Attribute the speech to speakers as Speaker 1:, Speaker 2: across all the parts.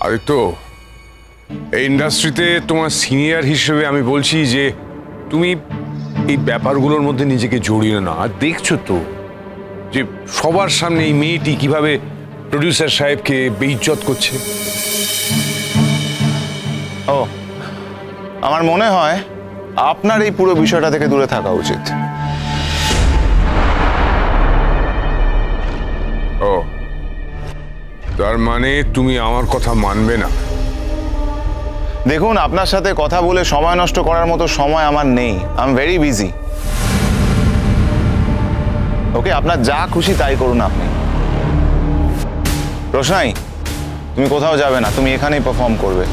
Speaker 1: আরে তো এই ইন্ডাস্ট্রিতে তোমার সিনিয়র হিসেবে আমি বলছি যে তুমি এই ব্যাপারগুলোর মধ্যে নিজেকে জড়িয়ে না। আর দেখছো তো যে সবার সামনে এই মেয়েটি কিভাবে প্রডিউসার সাহেবকে বেইজ্জত করছে।
Speaker 2: ও, আমার মনে হয় আপনার এই পুরো বিষয়টা থেকে দূরে থাকা উচিত।
Speaker 1: ও, তার মানে তুমি আমার কথা মানবে না?
Speaker 2: দেখুন, আপনার সাথে কথা বলে সময় নষ্ট করার মতো সময় আমার নেই। I am very busy. Okay, আপনার যা খুশি তাই করুন আপনি। রোশনাই, তুমি কোথাও যাবে না, তুমি এখানেই পারফর্ম করবে।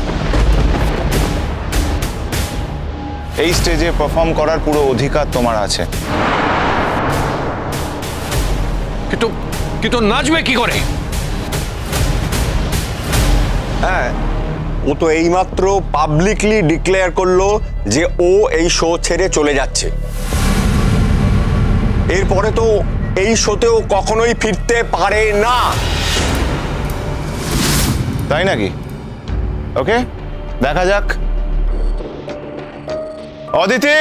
Speaker 2: এই স্টেজে পারফর্ম করার পুরো অধিকার তোমার আছে।
Speaker 1: কিন্তু নাচবে কি করে?
Speaker 3: হ্যাঁ, ও তো এইমাত্র পাবলিকলি ডিক্লেয়ার করলো যে ও এই শো ছেড়ে চলে যাচ্ছে। এরপরে তো এই শোতেও কখনোই ফিরতে পারে না।
Speaker 2: তাই নাকি? ওকে, দেখা যাক। অদিতি,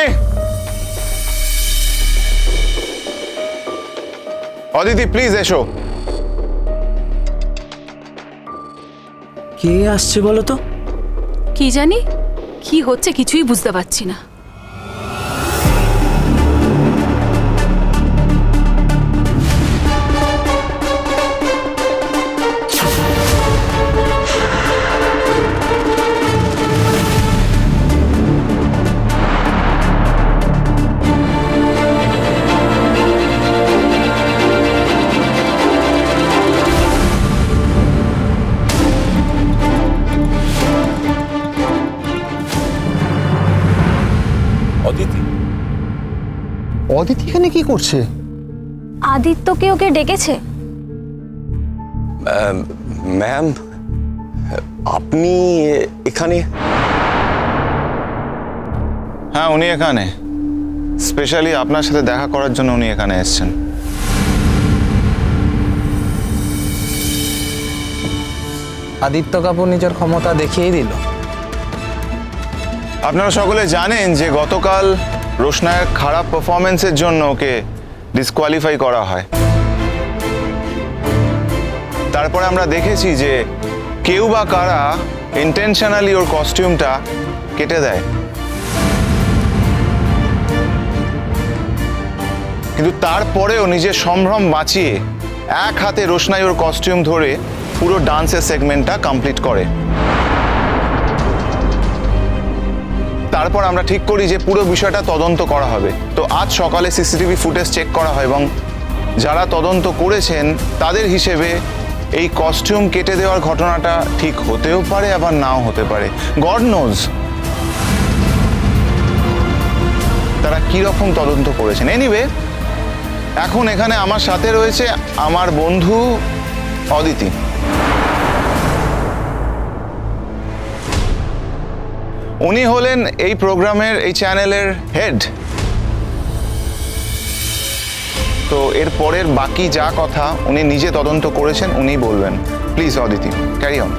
Speaker 2: অদিতি প্লিজ এসো।
Speaker 4: কে আসছে বলো তো?
Speaker 5: কি জানি কি হচ্ছে, কিছুই বুঝতে পারছি না।
Speaker 6: অদিতি এখানে কি করছে?
Speaker 7: আদিত্যকে ওকে ডেকেছে।
Speaker 3: ম্যাম, আপনি এখানে?
Speaker 2: হ্যাঁ, উনি এখানে স্পেশালি আপনার সাথে দেখা করার জন্য উনি এখানে এসেছেন।
Speaker 4: আদিত্য কাপুর নিজের ক্ষমতা দেখিয়ে দিল।
Speaker 2: আপনারা সকলে জানেন যে গতকাল রোশনাইয়ের খারাপ পারফরমেন্সের জন্য ওকে ডিসকোয়ালিফাই করা হয়। তারপরে আমরা দেখেছি যে কেউ বা কারা ইন্টেনশনালি ওর কস্টিউমটা কেটে দেয়। কিন্তু তারপরেও নিজের সম্ভ্রম বাঁচিয়ে এক হাতে রোশনাই ওর কস্টিউম ধরে পুরো ডান্সের সেগমেন্টটা কমপ্লিট করে। তারপর আমরা ঠিক করি যে পুরো বিষয়টা তদন্ত করা হবে। তো আজ সকালে সিসিটিভি ফুটেজ চেক করা হয় এবং যারা তদন্ত করেছেন তাদের হিসেবে এই কস্টিউম কেটে দেওয়ার ঘটনাটা ঠিক হতেও পারে, আবার নাও হতে পারে। গড নোজ তারা কি রকম তদন্ত করেছেন। এনিওয়ে, এখন এখানে আমার সাথে রয়েছে আমার বন্ধু অদিতি। উনি হলেন এই প্রোগ্রামের, এই চ্যানেলের হেড। তো এর পরের বাকি যা কথা উনি নিজে তদন্ত করেছেন উনি বলবেন। Please Aditi, carry on.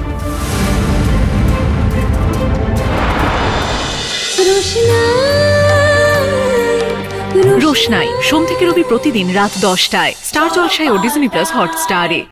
Speaker 8: রোশনাই সোম থেকে রবি প্রতিদিন রাত 10টায় স্টার জলসায় ও ডিজনি প্লাস হটস্টারে।